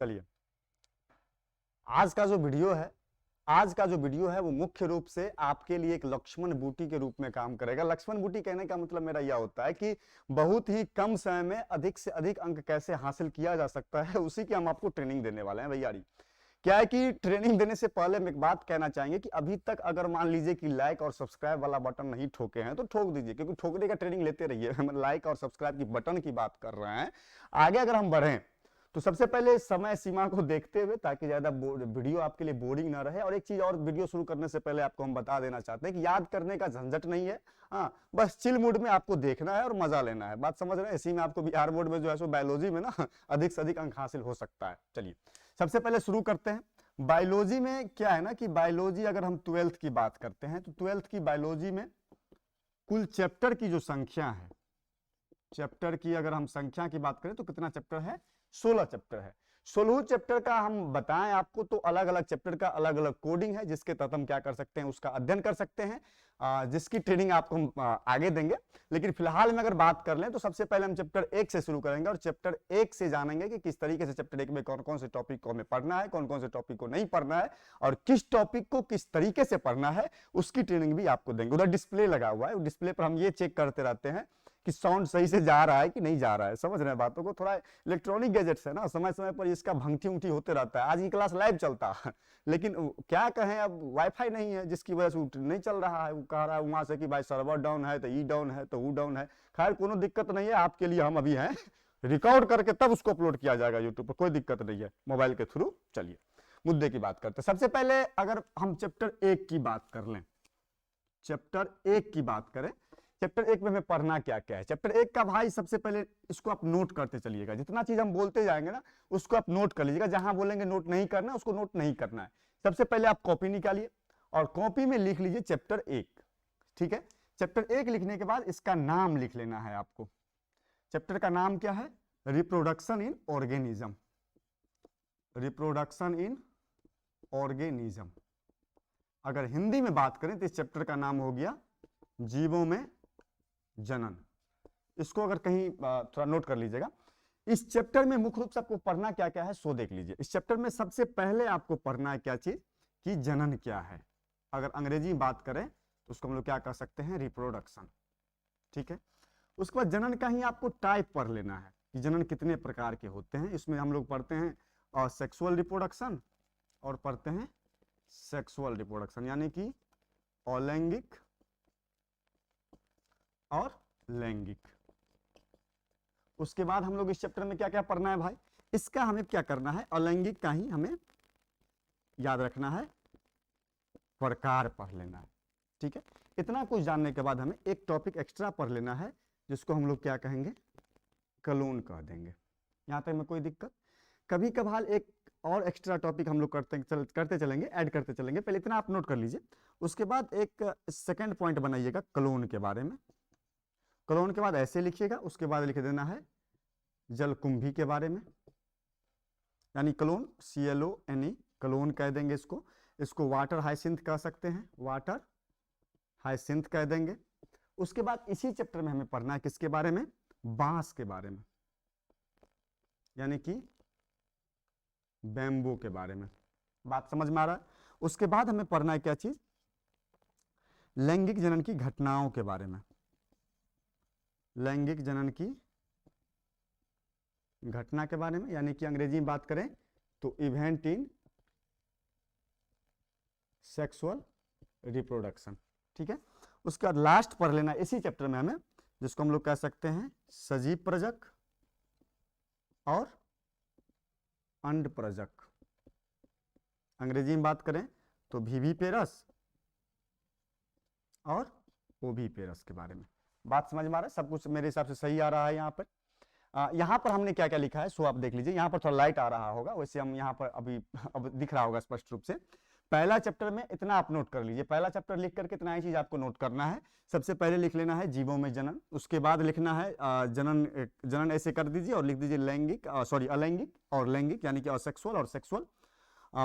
चलिए, आज का जो वीडियो है वो मुख्य रूप से आपके लिए एक लक्ष्मण बूटी के रूप में काम करेगा। लक्ष्मण बूटी कहने का मतलब मेरा यह होता है कि बहुत ही कम समय में अधिक से अधिक अंक कैसे हासिल किया जा सकता है, उसी की हम आपको ट्रेनिंग देने वाले हैं भैया। क्या है कि ट्रेनिंग देने से पहले हम एक बात कहना चाहेंगे कि अभी तक अगर मान लीजिए कि लाइक और सब्सक्राइब वाला बटन नहीं ठोके हैं तो ठोक दीजिए, क्योंकि ठोकने का ट्रेनिंग लेते रहिए। हम लाइक और सब्सक्राइब की बटन की बात कर रहे हैं। आगे अगर हम बढ़ें तो सबसे पहले समय सीमा को देखते हुए, ताकि ज्यादा वीडियो आपके लिए बोरिंग ना रहे। और एक चीज और, वीडियो शुरू करने से पहले आपको हम बता देना चाहते हैं कि याद करने का झंझट नहीं है। हाँ, बस चिल मूड में आपको देखना है और मजा लेना है। बात समझ रहे हैं? इसी में आपको बिहार बोर्ड में जो है सो बायोलॉजी में ना अधिक से अधिक अंक हासिल हो सकता है। चलिए सबसे पहले शुरू करते हैं। बायोलॉजी में क्या है ना कि बायोलॉजी अगर हम 12th की बात करते हैं तो 12th की बायोलॉजी में कुल चैप्टर की जो संख्या है, चैप्टर की अगर हम संख्या की बात करें तो कितना चैप्टर है? 16 चैप्टर है। 16 चैप्टर का हम बताएं आपको तो अलग अलग चैप्टर का अलग अलग कोडिंग है, जिसके तहत हम क्या कर सकते हैं, उसका अध्ययन कर सकते हैं, जिसकी ट्रेनिंग आपको हम आगे देंगे। लेकिन फिलहाल में अगर बात कर लें तो सबसे पहले हम चैप्टर 1 से शुरू करेंगे और चैप्टर 1 से जानेंगे कि किस तरीके से चैप्टर 1 में कौन कौन से टॉपिक को हमें पढ़ना है, कौन कौन से टॉपिक को नहीं पढ़ना है और किस टॉपिक को किस तरीके से पढ़ना है, उसकी ट्रेनिंग भी आपको देंगे। उधर डिस्प्ले लगा हुआ है, डिस्प्ले पर हम ये चेक करते रहते हैं कि साउंड सही से जा रहा है कि नहीं जा रहा है। समझ रहे हैं बातों को? थोड़ा इलेक्ट्रॉनिक गैजेट्स है ना, समय समय पर इसका भंगठी उंगठी होते रहता है। आज की क्लास लाइव चलता है लेकिन क्या कहें, अब वाईफाई नहीं है जिसकी वजह से नहीं चल रहा है। वो कह रहा है वहां से कि भाई सर्वर डाउन है, तो ई डाउन है, तो वो डाउन है। खैर कोनो दिक्कत नहीं है, आपके लिए हम अभी हैं, रिकॉर्ड करके तब उसको अपलोड किया जाएगा यूट्यूब पर, कोई दिक्कत नहीं है, मोबाइल के थ्रू। चलिए मुद्दे की बात करते हैं। सबसे पहले अगर हम चैप्टर 1 की बात कर लें, चैप्टर 1 की बात करें, चैप्टर 1 में हमें पढ़ना क्या क्या है। चैप्टर 1 का भाई सबसे पहले इसको आप नोट करते चलिएगा। जितना चीज हम बोलते जाएंगे ना उसको आप नोट कर लीजिएगा। जहां बोलेंगे नोट नहीं करना, उसको नोट नहीं करना है। सबसे पहले आप कॉपी निकालिए और कॉपी में लिख लीजिए चैप्टर 1। ठीक है, चैप्टर 1 लिखने के बाद इसका नाम लिख लेना है आपको। चैप्टर का नाम क्या है? Reproduction in organism. Reproduction in organism. अगर हिंदी में बात करें तो इस चैप्टर का नाम हो गया जीवों में जनन। इसको अगर कहीं थोड़ा नोट कर लीजिएगा। इस चैप्टर में मुख्य रूप से आपको पढ़ना क्या क्या है सो देख लीजिए। इस चैप्टर में सबसे पहले आपको पढ़ना है क्या चीज कि जनन क्या है। अगर अंग्रेजी में बात करें तो उसको हम लोग क्या कर सकते हैं? रिप्रोडक्शन। ठीक है, उसके बाद जनन का ही आपको टाइप पढ़ लेना है कि जनन कितने प्रकार के होते हैं। इसमें हम लोग पढ़ते हैं सेक्सुअल रिप्रोडक्शन और पढ़ते हैं सेक्सुअल रिप्रोडक्शन, यानी कि अलैंगिक और लैंगिक। उसके बाद हम लोग इस चैप्टर में क्या क्या पढ़ना है भाई? इसका हमें क्या करना है? अलैंगिक का ही हमें याद रखना है, प्रकार पढ़ लेना है। ठीक है, इतना कुछ जानने के बाद हमें एक टॉपिक एक्स्ट्रा पढ़ लेना है, जिसको हम लोग क्या कहेंगे? क्लोन कह देंगे। यहां तक में कोई दिक्कत? कभी कभार एक और एक्स्ट्रा टॉपिक हम लोग करते चलेंगे, ऐड करते चलेंगे। पहले इतना आप नोट कर लीजिए। उसके बाद एक सेकंड पॉइंट बनाइएगा क्लोन के बारे में। क्लोन के बाद ऐसे लिखिएगा, उसके बाद लिख देना है जलकुंभी के बारे में, यानी क्लोन, CLONE, क्लोन कह देंगे इसको। इसको वाटर हाइसिंथ कह सकते हैं, वाटर हाइसिंथ कह देंगे। उसके बाद इसी चैप्टर में हमें पढ़ना है किसके बारे में? बांस के बारे में, यानी कि बैम्बू के बारे में। बात समझ में आ रहा है? उसके बाद हमें पढ़ना है क्या चीज? लैंगिक जनन की घटनाओं के बारे में। लैंगिक जनन की घटना के बारे में, यानी कि अंग्रेजी में बात करें तो इवेंट इन सेक्सुअल रिप्रोडक्शन। ठीक है, उसके बाद लास्ट पढ़ लेना इसी चैप्टर में हमें, जिसको हम लोग कह सकते हैं सजीव प्रजक और अंड प्रजक। अंग्रेजी में बात करें तो विविपेरस और ओविपेरस के बारे में। बात समझ में आ रहा है? सब कुछ मेरे हिसाब से सही आ रहा है। यहाँ पर यहाँ पर हमने क्या क्या लिखा है सो आप देख लीजिए। यहाँ पर थोड़ा लाइट आ रहा होगा, वैसे हम यहाँ पर अभी अब दिख रहा होगा स्पष्ट रूप से। पहला चैप्टर में इतना आप नोट कर लीजिए। पहला चैप्टर लिख करके इतना ही चीज आपको नोट करना है। सबसे पहले लिख लेना है जीवों में जनन। उसके बाद लिखना है जनन ऐसे कर दीजिए और लिख दीजिए लैंगिक, अलैंगिक और लैंगिक, यानी कि असेक्सुअल और सेक्सुअल।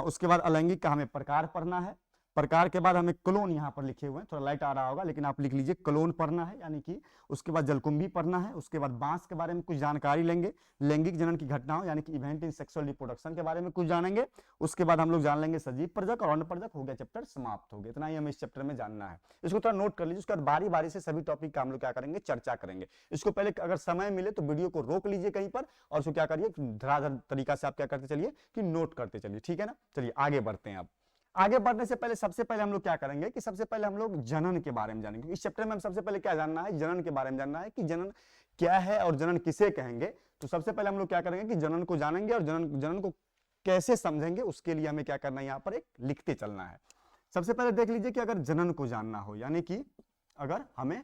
उसके बाद अलैंगिक का हमें प्रकार पढ़ना है। प्रकार के बाद हमें क्लोन यहाँ पर लिखे हुए हैं, थोड़ा लाइट आ रहा होगा लेकिन आप लिख लीजिए क्लोन पढ़ना है, यानी कि उसके बाद जलकुंभी पढ़ना है, उसके बाद बांस के बारे में कुछ जानकारी लेंगे, लैंगिक जनन की घटनाओं यानी कि इवेंट इन सेक्सुअल रिप्रोडक्शन के बारे में कुछ जानेंगे, उसके बाद हम लोग जान लेंगे सजीव प्रजक और अण्डप्रजक, हो गया चैप्टर समाप्त हो गया। इतना ही हमें इस चैप्टर में जानना है, इसको थोड़ा नोट कर लीजिए। उसके बाद बारी बारी से सभी टॉपिक का हम लोग क्या करेंगे, चर्चा करेंगे। इसको पहले अगर समय मिले तो वीडियो को रोक लीजिए कहीं पर और उसको क्या करिए, धराधर तरीका से आप क्या करते चलिए कि नोट करते चलिए, ठीक है ना। चलिए आगे बढ़ते हैं। अब आगे बढ़ने से पहले सबसे पहले हम लोग क्या करेंगे कि सबसे पहले हम लोग जनन के बारे में जानेंगे। इस चैप्टर में हम सबसे पहले क्या जानना है, जनन के बारे में जानना है कि जनन क्या है और जनन किसे कहेंगे। तो सबसे पहले हम लोग क्या करेंगे कि जनन को जानेंगे और जनन को कैसे समझेंगे, उसके लिए हमें क्या करना है, यहाँ पर एक लिखते चलना है। सबसे पहले देख लीजिए कि अगर जनन को जानना हो, यानी कि अगर हमें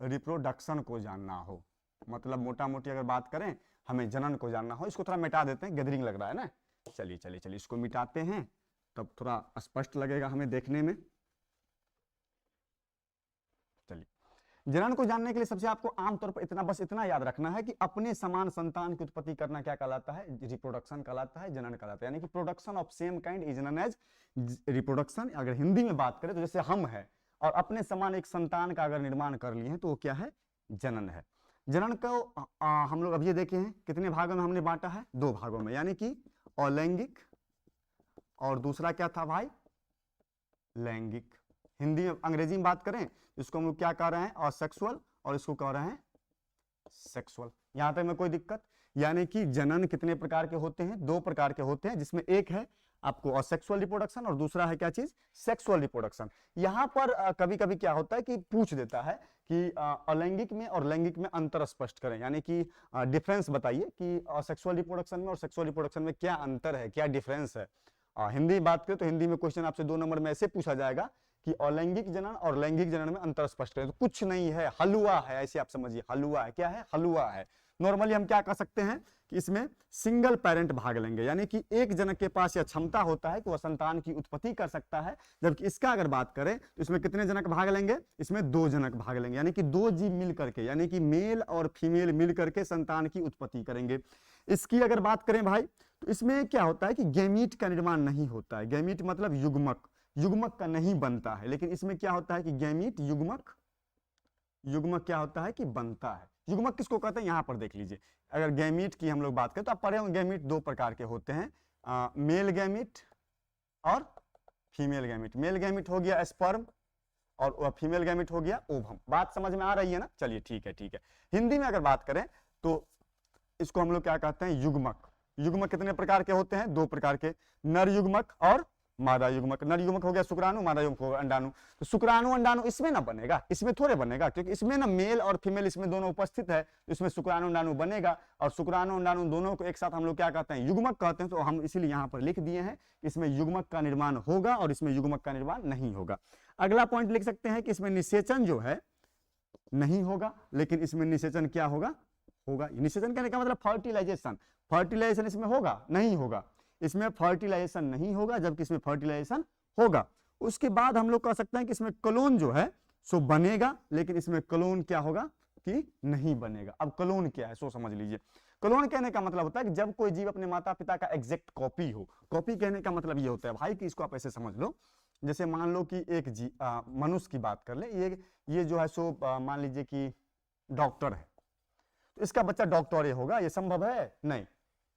रिप्रोडक्शन को जानना हो, मतलब मोटा मोटी अगर बात करें हमें जनन को जानना हो, इसको थोड़ा मिटा देते हैं, गैदरिंग लग रहा है ना। चलिए चलिए चलिए इसको मिटाते हैं, तब थोड़ा स्पष्ट लगेगा हमें देखने में। चलिए जनन को जानने के लिए सबसे आपको आमतौर पर बस इतना याद रखना है कि अपने समान संतान की उत्पत्ति करना क्या कहलाता है, रिप्रोडक्शन कहलाता है, जनन कहलाता है। यानी कि production of same kind is known as reproduction. अगर हिंदी में बात करें तो जैसे हम है और अपने समान एक संतान का अगर निर्माण कर लिए हैं तो वो क्या है, जनन है। जनन को हम लोग अब ये देखे हैं कितने भागों में हमने बांटा है, 2 भागों में, यानी कि अलैंगिक और दूसरा क्या था भाई, लैंगिक। हिंदी में अंग्रेजी में बात करें इसको हम लोग क्या कह रहे हैं, असेक्सुअल, और इसको कह रहे हैं सेक्सुअल। यहां तक में कोई दिक्कत। यानी कि जनन कितने प्रकार के होते हैं, 2 प्रकार के होते हैं, जिसमें एक है आपको असेक्सुअल रिप्रोडक्शन और दूसरा है क्या चीज, सेक्सुअल रिप्रोडक्शन। यहां पर कभी कभी क्या होता है कि पूछ देता है कि अलैंगिक में और लैंगिक में अंतर स्पष्ट करें, यानी कि डिफरेंस बताइए कि असेक्सुअल रिप्रोडक्शन में और सेक्सुअल रिप्रोडक्शन में क्या अंतर है, क्या डिफरेंस है। हिंदी बात करें तो हिंदी में क्वेश्चन आपसे 2 नंबर में ऐसे पूछा जाएगा कि अलैंगिक जनन और लैंगिक जनन में अंतर स्पष्ट करें, तो कुछ नहीं है, हलवा है, ऐसे आप समझिए, हलवा है। क्या है, हलवा है। नॉर्मली हम क्या कर सकते हैं कि इसमें सिंगल पेरेंट भाग लेंगे, यानी कि एक जनक के पास यह क्षमता होता है कि वह संतान की उत्पत्ति कर सकता है, जबकि इसका अगर बात करें तो इसमें कितने जनक भाग लेंगे, इसमें 2 जनक भाग लेंगे, यानी कि 2 जीव मिल करके, यानी कि मेल और फीमेल मिल करके संतान की उत्पत्ति करेंगे। इसकी अगर बात करें भाई तो इसमें क्या होता है कि गैमीट का निर्माण नहीं होता है। गैमीट मतलब युग्मक, युग्मक का नहीं बनता है, लेकिन इसमें क्या होता है कि गैमीट युग्मक क्या होता है कि बनता है। युग्मक किसको कहते हैं, यहां पर देख लीजिए। अगर गैमीट की हम लोग बात करें तो आप पढ़े होंगे गैमीट 2 प्रकार के होते हैं, मेल गैमीट और फीमेल गैमीट। मेल गैमीट हो गया स्पर्म और फीमेल गैमीट हो गया ओवम। बात समझ में आ रही है ना। चलिए ठीक है ठीक है। हिंदी में अगर बात करें तो इसको हम लोग क्या कहते हैं, युग्मक। युग्मक कितने प्रकार के होते हैं, 2 प्रकार के, नर युग्मक और मादा युग्मक। नर युग्मक हो गया शुक्राणु, मादा युग्मक हो गया अंडाणु। तो शुक्राणु अंडाणु इसमें ना बनेगा, इसमें थोड़े बनेगा, क्योंकि इसमें ना मेल और फीमेल इसमें दोनों उपस्थित है, तो इसमें शुक्राणु अंडाणु बनेगा। और शुक्राणु अंडाणु दोनों को एक साथ हम लोग क्या कहते हैं, युग्मक कहते हैं। तो हम इसीलिए यहाँ पर लिख दिए हैं इसमें युग्मक का निर्माण होगा और इसमें युग्मक का निर्माण नहीं होगा। अगला पॉइंट लिख सकते हैं कि इसमें निषेचन जो है नहीं होगा, लेकिन इसमें निषेचन क्या होगा, होगा। निषेचन कहने का मतलब फर्टिलाइजेशन। फर्टिलाइजेशन इसमें होगा, नहीं होगा, इसमें फर्टिलाइजेशन नहीं होगा, जबकि इसमें फर्टिलाइजेशन होगा। उसके बाद हम लोग कह सकते हैं कि इसमें क्लोन जो है सो बनेगा, लेकिन इसमें क्लोन क्या होगा कि नहीं बनेगा। अब क्लोन क्या है सो समझ लीजिए। क्लोन कहने का मतलब होता है कि जब कोई जीव अपने माता पिता का एग्जैक्ट कॉपी हो। कॉपी कहने का मतलब ये होता है भाई कि इसको आप ऐसे समझ लो, जैसे मान लो कि एक मनुष्य की बात कर ले, ये जो है सो मान लीजिए कि डॉक्टर है, तो इसका बच्चा डॉक्टर ही होगा, ये संभव है नहीं।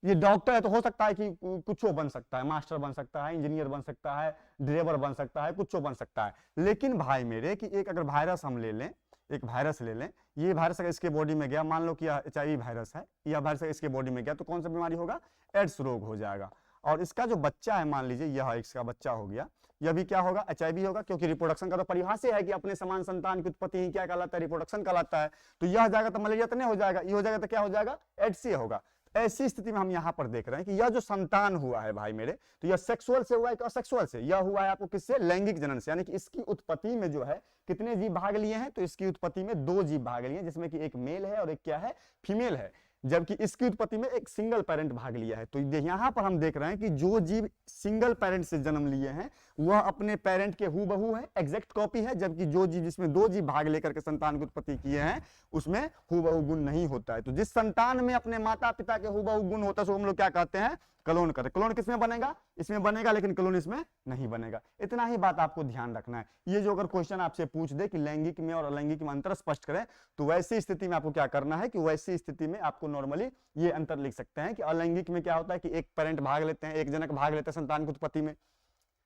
ये डॉक्टर है तो हो सकता है कि कुछ बन सकता है, मास्टर बन सकता है, इंजीनियर बन सकता है, ड्राइवर बन सकता है, कुछ बन सकता है। लेकिन भाई मेरे कि एक अगर वायरस हम ले लें, एक वायरस ले लें, ये वायरस अगर इसके बॉडी में गया, मान लो कि HIV वायरस है, यह वायरस इसके बॉडी में गया तो कौन सा बीमारी होगा, एड्स रोग हो जाएगा। और इसका जो बच्चा है, मान लीजिए यह इसका बच्चा हो गया, यह भी क्या होगा, HIV होगा, क्योंकि रिप्रोडक्शन का तो परिभाषा है कि अपने समान संतान की उत्पत्ति ही क्या कहलाता है, रिप्रोडक्शन कहलाता है। तो यह जाएगा तो मलेरिया तो नहीं हो जाएगा, ये हो जाएगा तो क्या हो जाएगा, एड्स ही होगा। ऐसी स्थिति में हम यहाँ पर देख रहे हैं कि यह जो संतान हुआ है भाई मेरे, तो यह सेक्सुअल से हुआ है कि असेक्सुअल से, यह हुआ है आपको किससे, लैंगिक जनन से। यानी कि इसकी उत्पत्ति में जो है कितने जीव भाग लिए हैं, तो इसकी उत्पत्ति में 2 जीव भाग लिए हैं, जिसमें कि एक मेल है और एक क्या है, फीमेल है। जबकि इसकी उत्पत्ति में एक सिंगल पेरेंट भाग लिया है। तो यहाँ पर हम देख रहे हैं कि जो जीव सिंगल पेरेंट से जन्म लिए हैं वह अपने पेरेंट के हूबहू है, एग्जैक्ट कॉपी है, जबकि जो जीव जिसमें 2 जीव भाग लेकर के संतान की उत्पत्ति किए हैं उसमें हूबहू गुण नहीं होता है। तो जिस संतान में अपने माता पिता के हूबहू गुण होता है उसको हम लोग क्या कहते हैं, क्लोन करे। क्लोन किसमें बनेगा? इसमें बनेगा, लेकिन क्लोन इसमें नहीं बनेगा। इतना ही बात आपको ध्यान रखना है। ये जो अगर क्वेश्चन आपसे पूछ दे कि लैंगिक में और अलैंगिक में अंतर स्पष्ट करें, तो वैसी स्थिति में आपको क्या करना है कि वैसी स्थिति में आपको नॉर्मली ये अंतर लिख सकते हैं कि अलैंगिक में क्या होता है कि एक पेरेंट भाग लेते हैं, एक जनक भाग लेते हैं संतान की उत्पत्ति में,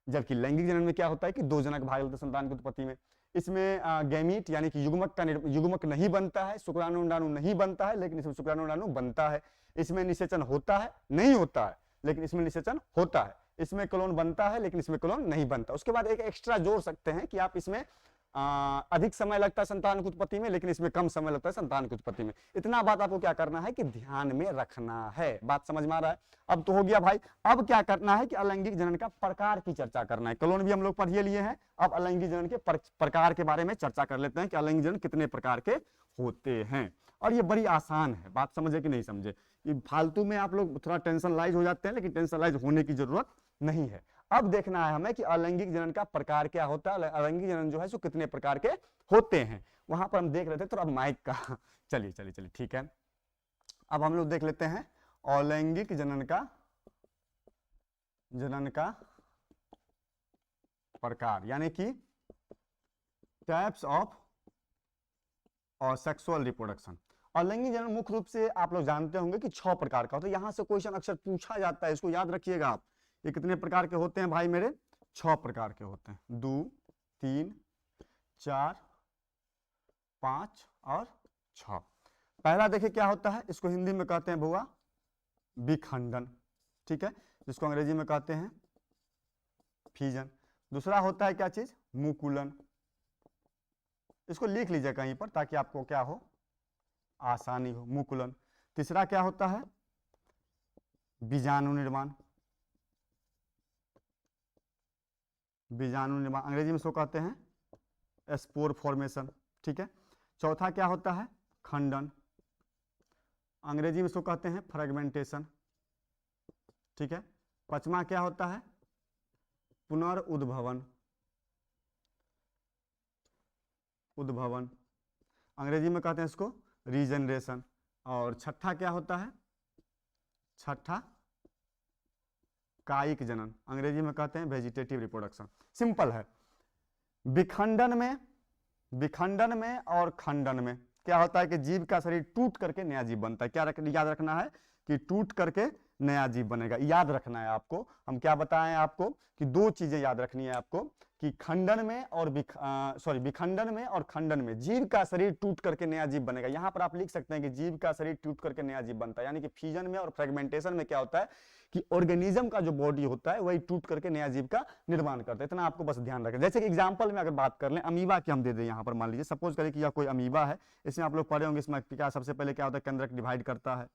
जबकि लैंगिक जनन में क्या होता है कि दो जनक भाग लेते हैं संतान की उत्पत्ति में। इसमें गैमीट यानी कि युग्मक नहीं बनता है, शुक्राणु अंडाणु नहीं बनता है, लेकिन इसमें शुक्राणु अंडाणु बनता है। इसमें निषेचन होता है, नहीं होता है, लेकिन इसमें निषेचन होता है। इसमें क्लोन बनता है, लेकिन इसमें क्लोन नहीं बनता। उसके बाद एक एक्स्ट्रा जोड़ सकते हैं कि आप इसमें अधिक समय लगता है संतान की उत्पत्ति में, लेकिन इसमें कम समय लगता है संतान की उत्पत्ति में। इतना बात आपको क्या करना है कि ध्यान में रखना है। बात समझ में आ रहा है? अब तो हो गया भाई। अब क्या करना है कि अलैंगिक जनन का प्रकार की चर्चा करना है। क्लोन भी हम लोग पढ़ लिए हैं, अब अलैंगिक जनन के प्रकार के बारे में चर्चा कर लेते हैं कि अलैंगिक जनन कितने प्रकार के होते हैं। और ये बड़ी आसान है, बात समझे कि नहीं समझे? ये फालतू में आप लोग थोड़ा टेंशनलाइज हो जाते हैं, लेकिन टेंशनलाइज होने की जरूरत नहीं है। अब देखना है हमें कि अलैंगिक जनन का प्रकार क्या होता है, अलैंगिक जनन जो है सो कितने प्रकार के होते हैं। वहां पर हम देख रहे थे, तो अब माइक का चलिए चलिए चलिए ठीक है। अब हम लोग देख लेते हैं अलैंगिक जनन का प्रकार, यानी कि टाइप्स ऑफ और सेक्सुअल रिप्रोडक्शन। अलैंगिक जनन मुख्य रूप से आप लोग जानते होंगे कि 6 प्रकार का होता है। यहां से क्वेश्चन अक्सर पूछा जाता है, इसको याद रखिएगा आप। ये कितने प्रकार के होते हैं भाई मेरे? 6 प्रकार के होते हैं। 2, 3, 4, 5 और 6। पहला देखिए क्या होता है, इसको हिंदी में कहते हैं बुआ विखंडन, ठीक है, जिसको अंग्रेजी में कहते हैं फीजन। दूसरा होता है क्या चीज? मुकुलन। इसको लिख लीजिए कहीं पर ताकि आपको क्या हो, आसानी हो। मुकुलन। तीसरा क्या होता है? बीजाणु निर्माण। बीजाणु निर्माण अंग्रेजी में इसको कहते हैं स्पोर फॉर्मेशन, ठीक है। चौथा क्या होता है? खंडन। अंग्रेजी में इसको कहते हैं फ्रेगमेंटेशन, ठीक है। पांचवा क्या होता है? पुनर्उद्भवन। उद्भवन अंग्रेजी में कहते हैं इसको रीजनरेशन। और छठा क्या होता है? छठा कायिक जनन, अंग्रेजी में कहते हैं वेजिटेटिव रिप्रोडक्शन। सिंपल है। विखंडन में और खंडन में क्या होता है कि जीव का शरीर टूट करके नया जीव बनता है। क्या याद रखना है कि टूट करके नया जीव बनेगा, याद रखना है आपको। हम क्या बताएं आपको कि 2 चीजें याद रखनी है आपको कि खंडन में और विखंडन में और खंडन में जीव का शरीर टूट करके नया जीव बनेगा। यहां पर आप लिख सकते हैं कि जीव का शरीर टूट करके नया जीव बनता है, यानी कि फ्यूजन में और फ्रेगमेंटेशन में क्या होता है कि ऑर्गेनिज्म का जो बॉडी होता है वही टूट करके नया जीव का निर्माण करता है। इतना आपको बस ध्यान रखें। जैसे कि एग्जांपल में अगर बात कर लें, अमीबा की हम दे दें यहाँ पर, मान लीजिए सपोज करें कि यह कोई अमीबा है। इसमें आप लोग पढ़े होंगे, इसमें क्या सबसे पहले क्या होता है? केंद्रक डिवाइड करता है,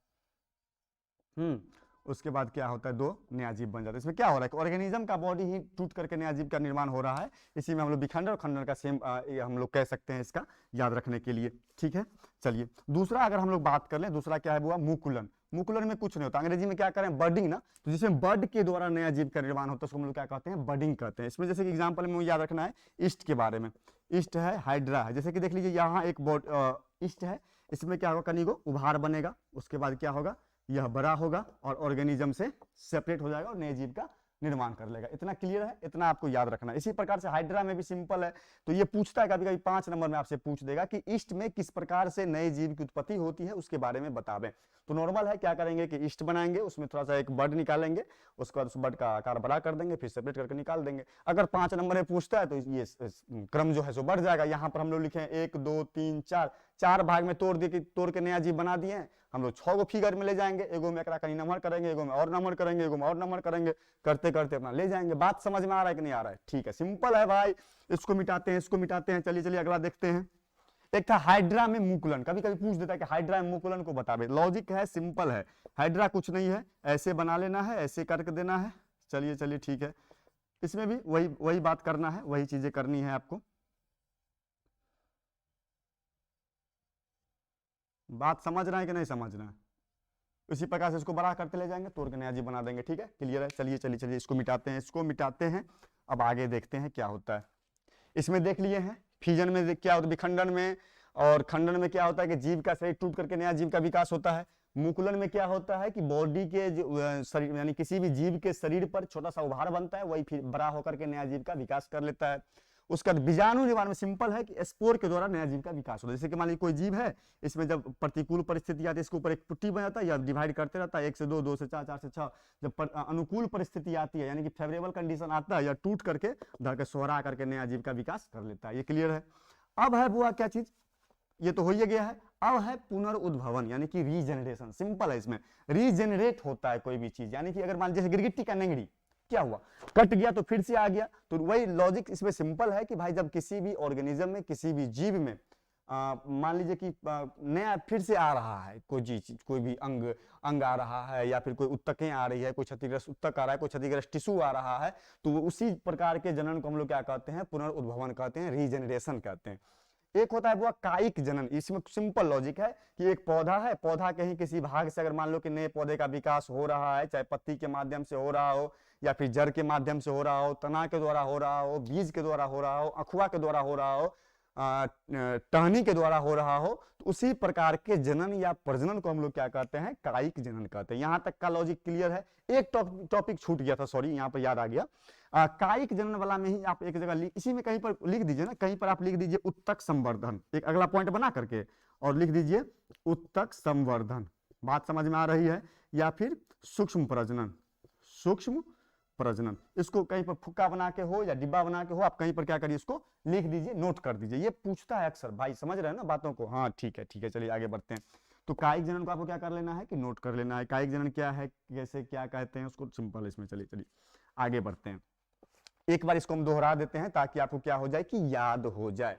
उसके बाद क्या होता है? 2 नया जीव बन जाता है। इसमें क्या हो रहा है कि ऑर्गेनिज्म का बॉडी ही टूट करके नया जीव का निर्माण हो रहा है। इसी में हम लोग विखंडन और खंडन का सेम हम लोग कह सकते हैं इसका याद रखने के लिए, ठीक है। चलिए दूसरा अगर हम लोग बात कर लें, दूसरा क्या है बुआ? मुकुलन। मुकुलन में कुछ नहीं होता, अंग्रेजी में क्या करें? बर्डिंग ना, तो जिसमें बर्ड के द्वारा नया जीव का निर्माण होता है उसको हम लोग क्या कहते हैं? बर्डिंग कहते हैं। इसमें जैसे कि एग्जाम्पल में याद रखना है ईस्ट के बारे में। ईस्ट है, हाइड्रा है। जैसे कि देख लीजिए यहाँ एक ईस्ट है, इसमें क्या होगा? कनिगो उभार बनेगा, उसके बाद क्या होगा? यह बड़ा होगा और ऑर्गेनिज्म से सेपरेट हो जाएगा और नए जीव का निर्माण कर लेगा। इतना क्लियर है, इतना आपको याद रखना है। इसी प्रकार से हाइड्रा में भी सिंपल है। तो ये पूछता है कभी कभी 5 नंबर में आपसे पूछ देगा कि ईस्ट में किस प्रकार से नए जीव की उत्पत्ति होती है, उसके बारे में बतावें। तो नॉर्मल है, क्या करेंगे कि ईस्ट बनाएंगे, उसमें थोड़ा सा एक बर्ड निकालेंगे, उसके बाद उस बर्ड का आकार बड़ा कर देंगे, फिर सेपरेट करके निकाल देंगे। अगर 5 नंबर में पूछता है तो ये क्रम जो है सो बढ़ जाएगा। यहाँ पर हम लोग लिखे 1 2 3 4, 4 भाग में तोड़ के नया जीव बना दिए हैं। हम लोग 6 फिगर में ले जाएंगे, एगो में कहीं नंबर करेंगे, एगो में और नंबर करेंगे, एगो में और नंबर करेंगे, करते करते अपना ले जाएंगे। बात समझ में आ रहा है कि नहीं आ रहा है? ठीक है, सिंपल है भाई। इसको मिटाते हैं, इसको मिटाते हैं। चलिए चलिए अगला देखते हैं। एक था हाइड्रा में मुकुलन, कभी कभी पूछ देता है कि हाइड्रा में मुकुलन को बतावे। लॉजिक है, सिंपल है। हाइड्रा कुछ नहीं है, ऐसे बना लेना है, ऐसे करके देना है। चलिए चलिए ठीक है, इसमें भी वही बात करना है, वही चीजें करनी है आपको। बात समझ रहे हैं कि नहीं समझ रहे हैं? इसी प्रकार से इसको बड़ा करते ले जाएंगे, तोड़ के नया जीव बना देंगे। ठीक है, क्लियर है? चलिए चलिए चलिए इसको मिटाते हैं, इसको मिटाते हैं। अब आगे देखते हैं क्या होता है। इसमें देख लिए हैं फ्यूजन में क्या होता है, विखंडन में और खंडन में क्या होता है कि जीव का शरीर टूट करके नया जीव का विकास होता है। मुकुलन में क्या होता है कि बॉडी के शरीर यानी किसी भी जीव के शरीर पर छोटा सा उभार बनता है, वही फिर बड़ा होकर के नया जीव का विकास कर लेता है। उसका बीजाणु निर्माण में सिंपल है कि स्पोर के द्वारा नया जीव का विकास होता है। जैसे कि मान लीजिए कोई जीव है, इसमें जब प्रतिकूल परिस्थिति आती है इसके ऊपर एक पुट्टी बन जाता है या डिवाइड करते रहता है, 1 से 2, 2 से 4, 4 से 6। जब अनुकूल परिस्थिति आती है यानी कि फेवरेबल कंडीशन आता है, या टूट करके धर के सोहरा करके नया जीव का विकास कर लेता है। ये क्लियर है। अब है बुआ क्या चीज, ये तो हो ही गया है। अब है पुनर्उद्भवन यानी कि रीजनरेशन। सिंपल है, इसमें रीजनरेट होता है कोई भी चीज, यानी कि अगर मान जैसे गिरगिट्टी का नेंगड़ी क्या हुआ, कट गया तो फिर से आ गया। तो वही लॉजिक इसमें सिंपल है कि भाई जब किसी भी ऑर्गेनिज्म में, किसी भी जीव में मान लीजिए कि नया फिर से आ रहा है कोई चीज, कोई भी अंग आ रहा है, या फिर कोई उत्तकें आ रही है, कोई क्षतिग्रस्त उत्तक आ रहा है, कोई क्षतिग्रस्त टिश्यू आ रहा है, तो उसी प्रकार के जनन को हम लोग क्या कहते हैं, पुनर्उद्भवन कहते हैं, रीजनरेशन कहते हैं। एक होता है वो कायिक जनन। इसमें सिंपल लॉजिक है कि एक पौधा है, पौधा कहीं किसी भाग से अगर मान लो कि नए पौधे का विकास हो रहा है, चाहे पत्ती के माध्यम से हो रहा हो, या फिर जड़ के माध्यम से हो रहा हो, तना के द्वारा हो रहा हो, बीज के द्वारा हो रहा हो, अखुआ के द्वारा हो रहा हो, टहनी के द्वारा हो रहा हो, तो उसी प्रकार के जनन या प्रजनन को हम लोग क्या कहते हैं, कायिक जनन कहते हैं। यहां तक का लॉजिक क्लियर है। एक टॉपिक छूट गया था, सॉरी, यहाँ पर याद आ गया। कायिक जनन वाला में ही आप एक जगह इसी में कहीं पर लिख दीजिए ना, कहीं पर आप लिख दीजिए उत्तक संवर्धन, एक अगला पॉइंट बना करके, और लिख दीजिए उत्तक संवर्धन। बात समझ में आ रही है? या फिर सूक्ष्म प्रजनन, सूक्ष्म प्रजनन। इसको कहीं पर फुक्का बना के हो या डिब्बा बना के हो, आप कहीं पर क्या करिए, इसको लिख दीजिए, नोट कर दीजिए। ये पूछता है अक्सर, भाई समझ रहे हैं ना बातों को? हाँ ठीक है, ठीक है, चलिए आगे बढ़ते हैं। तो कायिक जनन को आपको क्या कर लेना है कि नोट कर लेना है। कायिक जनन क्या है, कैसे क्या कहते हैं उसको, सिंपल है इसमें। चलिए चलिए आगे बढ़ते हैं। एक बार इसको हम दोहरा देते हैं ताकि आपको क्या हो जाए कि याद हो जाए।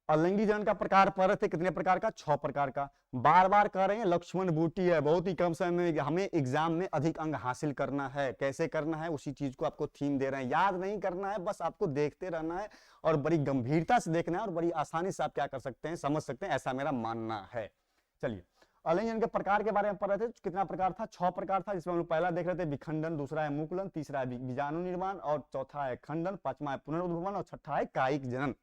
अलिंगी जनन का प्रकार पर थे कितने प्रकार का, 6 प्रकार का। बार बार कह रहे हैं, लक्ष्मण बूटी है, बहुत ही कम समय में हमें एग्जाम में अधिक अंक हासिल करना है। कैसे करना है, उसी चीज को आपको थीम दे रहे हैं। याद नहीं करना है, बस आपको देखते रहना है और बड़ी गंभीरता से देखना है, और बड़ी आसानी से आप क्या कर सकते हैं, समझ सकते हैं, ऐसा मेरा मानना है। चलिए, अलिंगी जनन के प्रकार के बारे में पढ़ रहे थे। कितना प्रकार था, 6 प्रकार था, जिसमें हम लोग पहला देख रहे थे विखंडन, दूसरा है मुकुलन, तीसरा है बीजाणु निर्माण, और चौथा है खंडन, पांचवा है पुनर्उद्भवन, और छठा है कायिक जनन।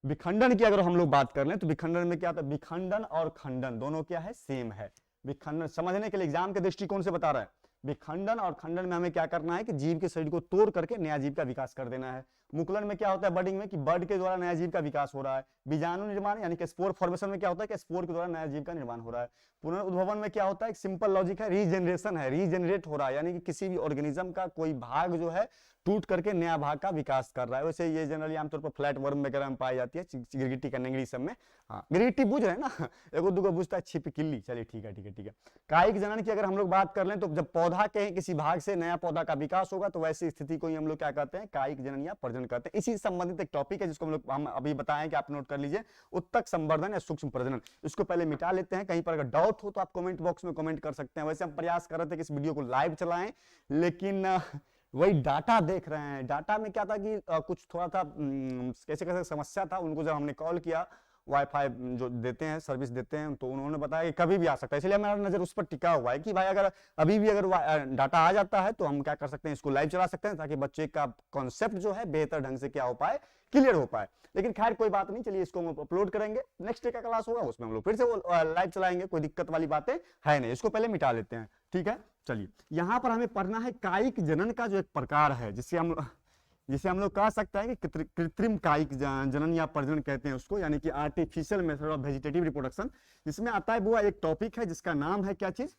विखंडन की अगर हम लोग बात कर लें तो विखंडन में क्या होता है, विखंडन और खंडन दोनों क्या है, सेम है। विखंडन समझने के लिए एग्जाम के दृष्टिकोण से बता रहा है, विखंडन और खंडन में हमें क्या करना है कि जीव के शरीर को तोड़ करके नया जीव का विकास कर देना है। मुकुलन में क्या होता है, बर्डिंग में, कि बर्ड के द्वारा नया जीव का विकास हो रहा है। बीजाणु निर्माण यानी कि स्पोर फॉर्मेशन में क्या होता है कि स्पोर के द्वारा नया जीव का निर्माण हो रहा है। पुनर्उद्भवन में क्या होता है, एक सिंपल लॉजिक है, रीजनरेशन है, रीजनरेट हो रहा है, यानी कि किसी भी ऑर्गेनिज्म का कोई भाग जो है टूट करके नया भाग का विकास कर रहा है। वैसे ये जनरली आमतौर पर फ्लैट वर्म वगैरह में पाई जाती है, गिरगिट्टी का नेंगड़ी सब में। हाँ, गिरगिट्टी बुझ रहे हैं ना, एगो दूगो बुझता है छिपकली। चलिए ठीक है, ठीक है, ठीक है। कायिक जनन की अगर हम लोग बात कर लें तो जब पौधा के किसी भाग से नया पौधा का विकास होगा तो वैसी स्थिति को ही हम लोग क्या कहते हैं, कायिक जनन या प्रजनन कहते हैं। इसी संबंधित एक टॉपिक है जिसको हम अभी बताएं कि आप नोट कर लीजिए, उत्तक संवर्धन या सूक्ष्म प्रजनन। इसको पहले मिटा लेते हैं, कहीं पर अगर डाउट हो तो आप कमेंट बॉक्स में कमेंट कर सकते हैं। वैसे हम प्रयास कर रहे थे कि इस वीडियो को लाइव चलाएं, लेकिन वही डाटा देख रहे हैं। डाटा में क्या था कि कुछ थोड़ा था, कैसे कैसे समस्या था। उनको जब हमने कॉल किया, वाईफाई जो देते हैं, सर्विस देते हैं, तो उन्होंने बताया कि कभी भी आ सकता है। इसलिए मेरा नजर उस पर टिका हुआ है कि भाई अगर अभी भी अगर डाटा आ जाता है तो हम क्या कर सकते हैं, इसको लाइव चला सकते हैं, ताकि बच्चे का कॉन्सेप्ट जो है बेहतर ढंग से क्या हो पाए, क्लियर हो पाए। लेकिन खैर कोई बात नहीं, चलिए इसको हम अपलोड करेंगे। नेक्स्ट डे का क्लास होगा उसमें हम लोग फिर से लाइव चलाएंगे, कोई दिक्कत वाली बातें है नहीं। इसको पहले मिटा लेते हैं, ठीक है। चलिए, यहां पर हमें पढ़ना है कायिक जनन का जो एक प्रकार है, जिसे हम लोग कह सकते हैं कि कृत्रिम कायिक जनन या प्रजनन कहते हैं उसको, यानी कि artificial method of vegetative reproduction. इसमें आता है वो एक टॉपिक है जिसका नाम है क्या चीज,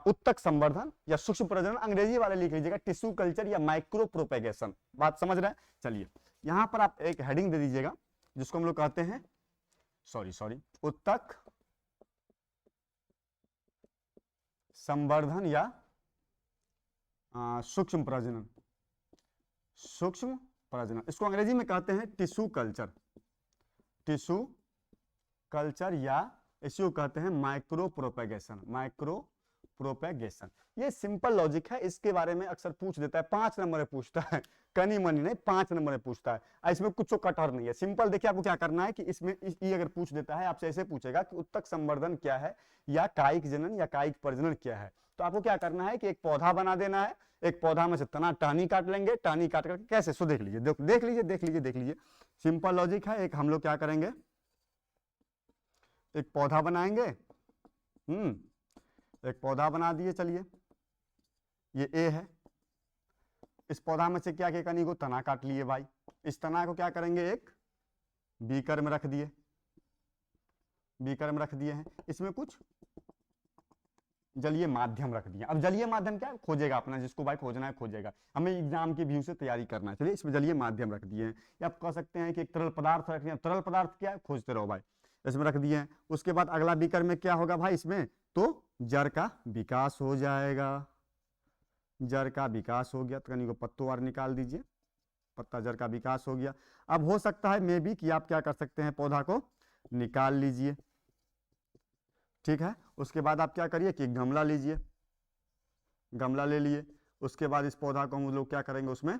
उत्तक संवर्धन या सूक्ष्म प्रजनन। अंग्रेजी वाले लिख लीजिएगा टिश्यू कल्चर या माइक्रो प्रोपेगेशन। बात समझ रहे हैं? चलिए, यहां पर आप एक हेडिंग दे दीजिएगा जिसको हम लोग कहते हैं, सॉरी, उत्तक संवर्धन या सूक्ष्म प्रजनन। सूक्ष्म प्रजनन इसको अंग्रेजी में कहते हैं टिश्यू कल्चर, टिश्यू कल्चर, या इसको कहते हैं माइक्रो प्रोपेगेशन, माइक्रो प्रोपेगेशन। ये सिंपल लॉजिक है, इसके बारे में अक्सर पूछ देता है, 5 नंबर में पूछता है, कनी मनी नहीं, 5 नंबर में पूछता है। इसमें कुछ कटर नहीं है, सिंपल। देखिए आपको क्या करना है कि इसमें ये अगर पूछ देता है, आपसे ऐसे पूछेगा कि उत्तक संवर्धन क्या है, या कायिक जनन या कायिक प्रजनन क्या है, तो आपको क्या करना है कि एक पौधा बना देना है। एक पौधा में से तना टहनी काट लेंगे, टहनी काट करके कैसे, सो देख लीजिए, देख लीजिए, सिंपल लॉजिक है। एक हम लोग क्या करेंगे, एक पौधा बनाएंगे, एक पौधा बना दिए, चलिए ये ए है। इस पौधा में से क्या क्या कनी को तना काट लिए भाई। इस तना को क्या करेंगे, एक बीकर में रख दिए, बीकर में रख दिए हैं। इसमें कुछ जलीय माध्यम रख दिया। अब जलीय माध्यम क्या खोजेगा अपना, जिसको भाई खोजना है खोजेगा, हमें एग्जाम की व्यू से तैयारी करना है। चलिए इसमें जलीय माध्यम रख दिए हैं, या आप कह सकते हैं कि एक तरल पदार्थ रख दिया। तरल पदार्थ क्या है, खोजते रहो भाई, इसमें रख दिए हैं। उसके बाद अगला बीकर में क्या होगा भाई, इसमें तो जड़ का विकास हो जाएगा। जड़ का विकास हो गया तो कहीं को पत्तों निकाल दीजिए, पत्ता जड़ का विकास हो गया। अब हो सकता है मे भी कि आप क्या कर सकते हैं, पौधा को निकाल लीजिए, ठीक है। उसके बाद आप क्या करिए कि गमला लीजिए, गमला ले लिए। उसके बाद इस पौधा को हम लोग क्या करेंगे, उसमें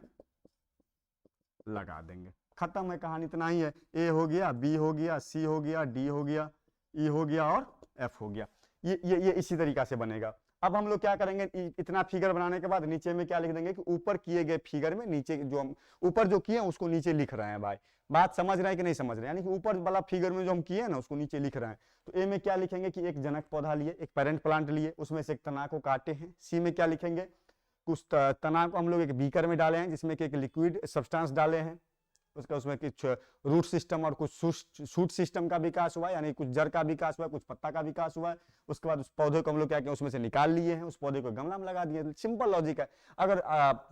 लगा देंगे। खत्म है कहानी, इतना ही है। ए हो गया, बी हो गया, सी हो गया, डी हो गया, ई हो गया और एफ हो गया। ये इसी तरीका से बनेगा। अब हम लोग क्या करेंगे, इतना फिगर बनाने के बाद नीचे में क्या लिख देंगे कि ऊपर किए गए फिगर में नीचे जो हम ऊपर जो किए उसको नीचे लिख रहे हैं भाई। बात समझ रहे हैं कि नहीं समझ रहे हैं, यानी कि ऊपर वाला फिगर में जो हम किए ना उसको नीचे लिख रहे हैं। तो ए में क्या लिखेंगे कि एक जनक पौधा लिए, एक पेरेंट प्लांट लिए, उसमें से एक तना को काटे हैं। सी में क्या लिखेंगे, कुछ तना को हम लोग एक बीकर में डाले हैं जिसमें कि एक लिक्विड सब्सटेंस डाले हैं। उसका उसमें कुछ रूट सिस्टम और कुछ शूट सिस्टम का विकास हुआ है, यानी कुछ जड़ का विकास हुआ है, कुछ पत्ता का विकास हुआ है। उसके बाद उस पौधे को हम लोग क्या किया, उसमें से निकाल लिए हैं, उस पौधे को गमला में लगा दिए। सिंपल लॉजिक है। अगर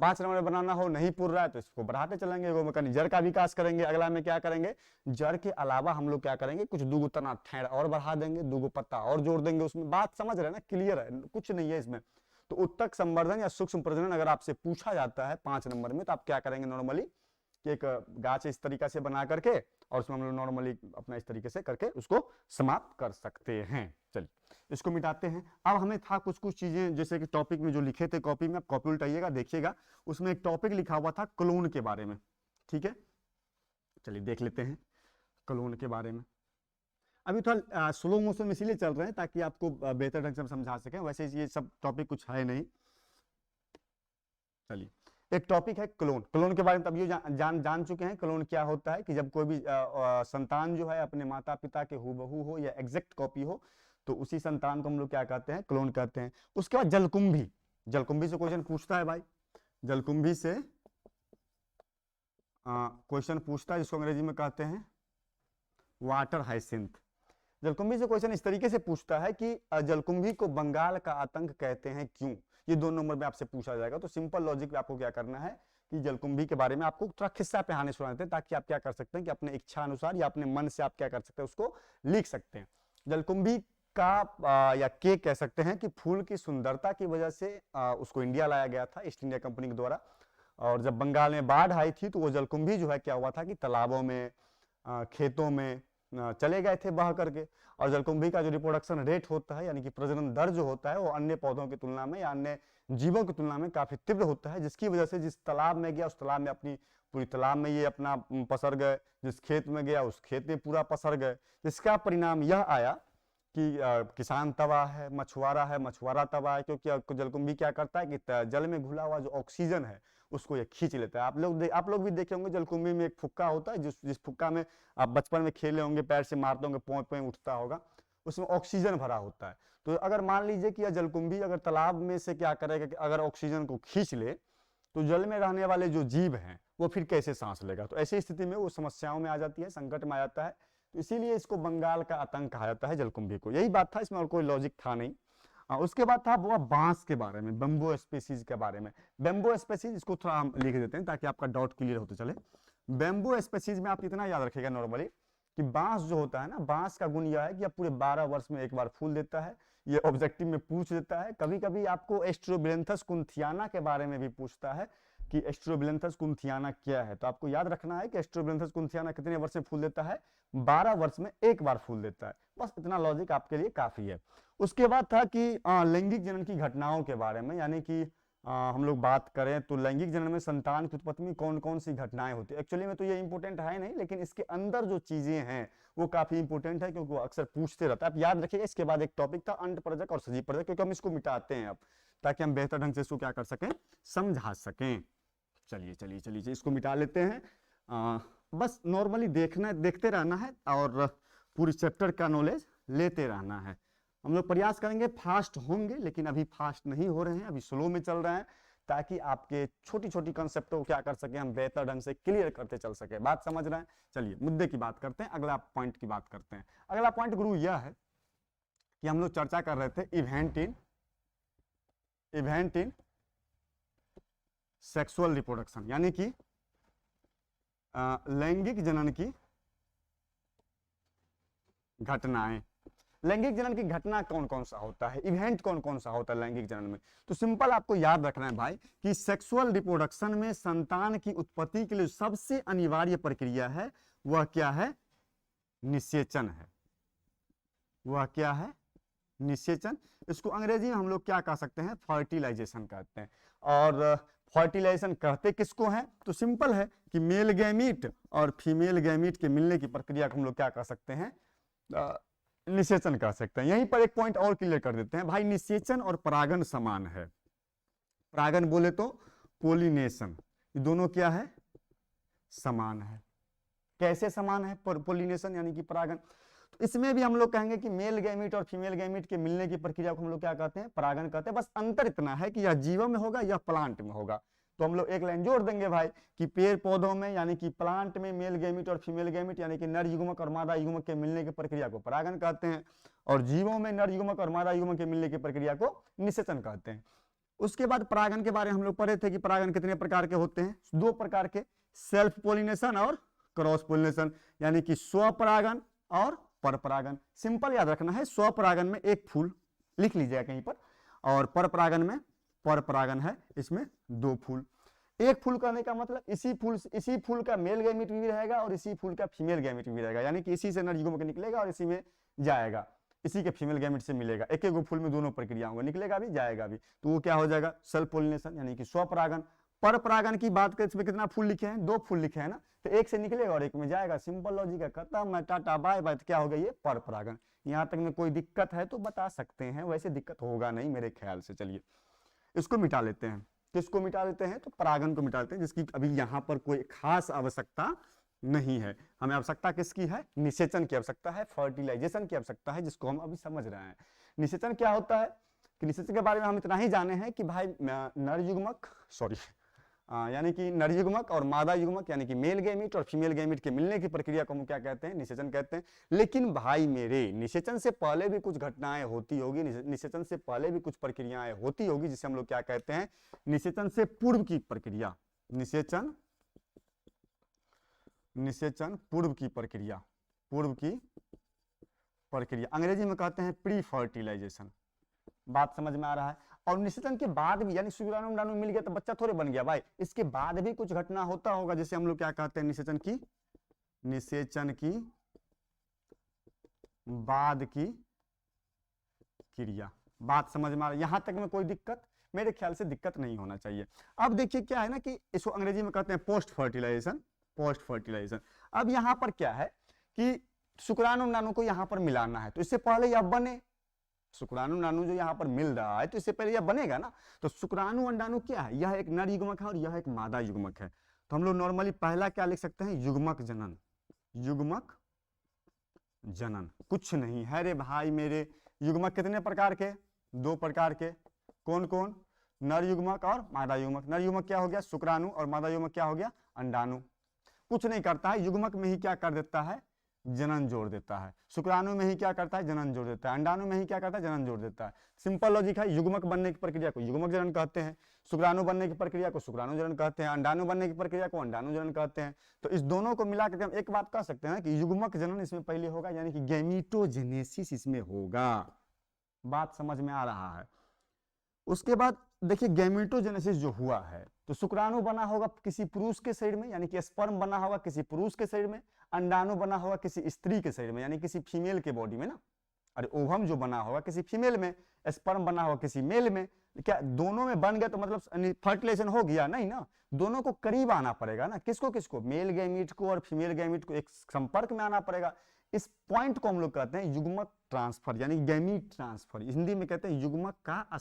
5 नंबर बनाना हो, नहीं पूर रहा है तो इसको बढ़ाते चलेंगे। वो में जड़ का विकास करेंगे, अगला में क्या करेंगे, जड़ के अलावा हम लोग क्या करेंगे, कुछ दूगो तना ठेड़ और बढ़ा देंगे, दूगो पत्ता और जोड़ देंगे उसमें। बात समझ रहे हैं ना, क्लियर है, कुछ नहीं है इसमें। तो उत्तक संवर्धन या सूक्ष्म प्रजनन अगर आपसे पूछा जाता है 5 नंबर में, तो आप क्या करेंगे नॉर्मली कि एक गाछ इस तरीका से बना करके और उसमें हम लोग नॉर्मली अपना इस तरीके से करके उसको समाप्त कर सकते हैं। चलिए इसको मिटाते हैं। अब हमें था कुछ चीजें, जैसे कि टॉपिक में जो लिखे थे कॉपी में, आप कॉपी उल्टाइएगा देखिएगा, उसमें एक टॉपिक लिखा हुआ था क्लोन के बारे में, ठीक है। चलिए देख लेते हैं क्लोन के बारे में। अभी थोड़ा स्लो मोशन में इसीलिए चल रहे हैं ताकि आपको बेहतर ढंग से हम समझा सकें, वैसे ये सब टॉपिक कुछ है नहीं। चलिए एक टॉपिक है क्लोन। क्लोन के बारे में तब ये जान चुके हैं क्लोन क्या होता है, कि जब कोई भी संतान जो है अपने माता पिता के हूबहू हो या एग्जैक्ट कॉपी हो, तो उसी संतान को हम लोग क्या कहते हैं, क्लोन कहते हैं। उसके बाद जलकुंभी, जलकुंभी से क्वेश्चन पूछता है भाई, जलकुंभी से क्वेश्चन पूछता है, जिसको अंग्रेजी में कहते हैं वाटर हाइसिंथ। जलकुंभी से क्वेश्चन इस तरीके से पूछता है कि जलकुंभी को बंगाल का आतंक कहते हैं क्यों, ये 2 नंबर में आपसे पूछा जाएगा। तो सिंपल लॉजिक में आपको क्या करना है कि जलकुंभी के बारे में आपको थोड़ा खिस्सा पे सुना देते हैं, ताकि आप क्या कर सकते हैं कि अपने इच्छा अनुसार या अपने मन से आप क्या कर सकते हैं, उसको लिख सकते हैं। जलकुंभी का या के कह सकते हैं कि फूल की सुंदरता की वजह से उसको इंडिया लाया गया था ईस्ट इंडिया कंपनी के द्वारा। और जब बंगाल में बाढ़ आई थी तो वो जलकुंभी जो है क्या हुआ था कि तालाबों में खेतों में चले गए थे बह करके। और जलकुंभी का जो रिप्रोडक्शन रेट होता है, यानी कि प्रजनन दर जो होता है, वो अन्य पौधों की तुलना में या अन्य जीवों की तुलना में काफी तीव्र होता है, जिसकी वजह से जिस तालाब में गया उस तालाब में अपनी पूरी तालाब में ये अपना पसर गए, जिस खेत में गया उस खेत में पूरा पसर गए। जिसका परिणाम यह आया कि किसान तबाह है, मछुआरा तबाह है, क्योंकि जलकुंभी क्या करता है कि जल में घुला हुआ जो ऑक्सीजन है उसको ये खींच लेता है। आप लोग भी देखे होंगे जलकुंभी में एक फुक्का होता है, जिस फुक्का में आप बचपन में खेले होंगे, पैर से मारते होंगे, पों पों उठता होगा, उसमें ऑक्सीजन भरा होता है। तो अगर मान लीजिए कि यह जलकुंभी अगर तालाब में से क्या करेगा कि अगर ऑक्सीजन को खींच ले, तो जल में रहने वाले जो जीव हैं वो फिर कैसे सांस लेगा। तो ऐसी स्थिति में वो समस्याओं में आ जाती है, संकट में आ जाता है। तो इसीलिए इसको बंगाल का आतंक कहा जाता है जलकुंभी को। यही बात था, इसमें और कोई लॉजिक था नहीं। उसके बाद था वो बांस के बारे में, बेम्बो स्पीसीज के बारे में। बेम्बो स्पीसीज, इसको थोड़ा हम लिख देते हैं ताकि आपका डाउट क्लियर होते चले। बेम्बो स्पीसीज में आप इतना याद रखिएगा नॉर्मली कि बांस जो होता है ना, बांस का गुण यह है कि पूरे 12 वर्ष में एक बार फूल देता है। ये ऑब्जेक्टिव में पूछ देता है। कभी कभी आपको एस्ट्रोबिलेंथस कुंथियाना के बारे में भी पूछता है कि एस्ट्रोबिलेंथस कुंथियाना क्या है। तो आपको याद रखना है कि एस्ट्रोबिलेंथस कुंथियाना कितने वर्ष में फूल देता है, 12 वर्ष में एक बार फूल देता है। बस इतना लॉजिक आपके लिए काफी है। उसके बाद था कि लैंगिक जनन की घटनाओं के बारे में, यानी कि हम लोग बात करें तो लैंगिक जनन में संतान की उत्पत्ति में कौन कौन सी घटनाएं होती है। एक्चुअली में तो ये इंपॉर्टेंट है नहीं, लेकिन इसके अंदर जो चीजें हैं वो काफी इंपॉर्टेंट है, क्योंकि वो अक्सर पूछते रहता है। आप याद रखिएगा। इसके बाद एक टॉपिक था अंडप्रजक और सजीव प्रजक, क्योंकि हम इसको मिटाते हैं अब, ताकि हम बेहतर ढंग से इसको क्या कर सकें, समझा सकें। चलिए चलिए चलिए इसको मिटा लेते हैं। बस नॉर्मली देखते रहना है और पूरी चैप्टर का नॉलेज लेते रहना है। हम लोग प्रयास करेंगे, फास्ट होंगे लेकिन अभी फास्ट नहीं हो रहे हैं, अभी स्लो में चल रहे हैं, ताकि आपके छोटी छोटी कंसेप्टों को क्या कर सके हम बेहतर ढंग से क्लियर करते चल सके। बात समझ रहे हैं? चलिए मुद्दे की बात करते हैं, अगला पॉइंट की बात करते हैं। अगला पॉइंट गुरु यह है कि हम लोग चर्चा कर रहे थे इवेंट इन सेक्सुअल रिप्रोडक्शन, यानी कि लैंगिक जनन की घटनाएं। लैंगिक जनन की घटना कौन कौन सा होता है, इवेंट कौन कौन सा होता है लैंगिक जनन में? तो सिंपल आपको याद रखना है भाई कि सेक्सुअल रिप्रोडक्शन में संतान की उत्पत्ति के लिए सबसे अनिवार्य प्रक्रिया है, वह क्या है? निषेचन है। वह क्या है? निषेचन। इसको अंग्रेजी में हम लोग क्या कह सकते हैं? फर्टिलाइजेशन कहते हैं। और फर्टिलाइजेशन कहते किसको है? तो सिंपल है कि मेल गैमीट और फीमेल गैमीट के मिलने की प्रक्रिया को हम लोग क्या कह सकते हैं? निषेचन कह सकते हैं। यहीं पर एक पॉइंट और क्लियर कर देते हैं भाई, निषेचन और परागन समान है। परागन बोले तो पोलिनेशन, ये दोनों क्या है? समान है। कैसे समान है पोलिनेशन यानी कि परागन? तो इसमें भी हम लोग कहेंगे कि मेल गैमीट और फीमेल गैमीट के मिलने की प्रक्रिया को हम लोग क्या कहते हैं? परागन कहते हैं। बस अंतर इतना है कि यह जीव में होगा, यह प्लांट में होगा। तो हम लोग एक लाइन जोड़ देंगे भाई कि पेड़ पौधों में यानी कि प्लांट में मेल गैमीट और फीमेल गैमीट यानी कि नर युग्मक और मादा युग्मक के मिलने की प्रक्रिया को परागन कहते हैं, और जीवों में नर युग्मक और मादा युग्मक के मिलने की प्रक्रिया को निषेचन कहते हैं। उसके बाद परागन के बारे में हम लोग पढ़े थे कि परागन कितने प्रकार के होते हैं? 2 प्रकार के, सेल्फ पोलिनेशन और क्रॉस पोलिनेशन, यानी कि स्वपरागन और परपरागन। सिंपल याद रखना है, स्वपरागन में एक फूल लिख लीजिएगा कहीं पर, और परपरागन में परपरागन है, इसमें 2 फूल। एक फूल करने का मतलब इसी फूल का मेल गैमीट भी रहेगा और इसी फूल का फीमेल गैमीट भी रहेगा, यानी कि इसी से नर युग्मक निकलेगा और इसी में जाएगा, इसी के फीमेल गैमीट से मिलेगा। एक एक फूल में दोनों प्रक्रिया होंगे, निकलेगा भी जाएगा भी, तो वो क्या हो जाएगा? सेल्फ पोलिनेशन यानी कि स्वपरागन। परपरागन की बात करें, इसमें कितना फूल लिखे हैं? 2 फूल लिखे हैं ना, तो एक से निकलेगा और एक में जाएगा। सिंपल लॉजिक है, खत्म है, टाटा बाय बाय। क्या हो गया? ये परपरागन। यहाँ तक में कोई दिक्कत है तो बता सकते हैं, वैसे दिक्कत होगा नहीं मेरे ख्याल से। चलिए इसको मिटा लेते हैं। किसको मिटा लेते हैं? तो परागन को मिटा लेते हैं, जिसकी अभी यहाँ पर कोई खास आवश्यकता नहीं है। हमें आवश्यकता किसकी है? निषेचन की आवश्यकता है, फर्टिलाइजेशन की आवश्यकता है, जिसको हम अभी समझ रहे हैं। निषेचन क्या होता है कि निषेचन के बारे में हम इतना ही जाने हैं कि भाई नर युग्मक यानी कि नर युग्मक और मादा युग्मक यानी कि मेल गैमीट और फीमेल गैमीट के मिलने की प्रक्रिया को हम क्या कहते हैं? निषेचन कहते हैं। लेकिन भाई मेरे, निषेचन से पहले भी कुछ घटनाएं होती होगी, निषेचन से पहले भी कुछ प्रक्रियाएं होती होगी, जिसे हम लोग क्या कहते हैं? निषेचन से पूर्व की प्रक्रिया। निषेचन पूर्व की प्रक्रिया, अंग्रेजी में कहते हैं प्री फर्टिलाइजेशन। बात समझ में आ रहा है? और निषेचन के बाद भी, यानी शुक्राणु अंडाणु मिल गया तो बच्चा थोड़े बन गया भाई, इसके बाद भी कुछ घटना होता होगा, जैसे हम लोग क्या कहते हैं? निषेचन की बाद की क्रिया। बात समझ में आ रहा है? यहां तक में कोई दिक्कत? मेरे ख्याल से दिक्कत नहीं होना चाहिए। अब देखिए क्या है ना कि इसको अंग्रेजी में कहते हैं पोस्ट फर्टिलाइजेशन। अब यहां पर क्या है कि शुक्राणु अंडाणु को यहां पर मिलाना है, तो इससे पहले यह बने। शुक्राणु अंडाणु जो यहाँ पर मिल रहा है, तो इससे पहले यह बनेगा ना। तो शुक्राणु अंडाणु क्या है? यह एक नर युग्मक है और यह एक मादा युग्मक है। तो हम लोग नॉर्मली पहला क्या लिख सकते हैं? युग्मक जनन। कुछ नहीं है रे भाई मेरे। युग्मक कितने प्रकार के? 2 प्रकार के। कौन कौन? नर युग्मक और मादा युग्मक। नर युग्मक क्या हो गया? शुक्राणु, और मादा युग्मक क्या हो गया? अंडाणु। कुछ नहीं करता है, युग्मक में ही क्या कर देता है? जनन जोड़ देता है। शुक्राणु में ही क्या करता है? जनन जोड़ देता है। अंडाणु में ही क्या करता है? जनन जोड़ देता है। सिंपल लॉजिक है। युग्मक बनने की प्रक्रिया को युग्मक जनन कहते हैं, शुक्राणु बनने की प्रक्रिया को शुक्राणु जनन कहते हैं, अंडाणु बनने की प्रक्रिया को अंडाणु जनन कहते हैं। तो इस दोनों को मिला करके हम एक बात कह सकते हैं कि युग्मक जनन इसमें पहले होगा, यानी कि गैमीटोजेनेसिस इसमें होगा। बात समझ में आ रहा है? उसके बाद देखिए गैमीटोजेनेसिस जो हुआ है, तो शुक्राणु बना होगा किसी पुरुष के शरीर में, यानी कि स्पर्म बना होगा किसी पुरुष के शरीर में, अंडाणु बना होगा किसी स्त्री के शरीर में, यानी किसी फीमेल के बॉडी में ना। अरे ओवम जो बना होगा किसी फीमेल में, स्पर्म बना होगा किसी मेल में। क्या दोनों में बन गया तो मतलब फर्टिलाइजेशन हो गया? नहीं ना, दोनों को करीब आना पड़ेगा ना। किसको किसको? मेल गैमीट को और फीमेल गैमीट को एक संपर्क में आना पड़ेगा। इस पॉइंट को हम लोग कहते हैं युग्मक ट्रांसफर, यानी गैमीट ट्रांसफर। हिंदी में कहते हैं युग्मक का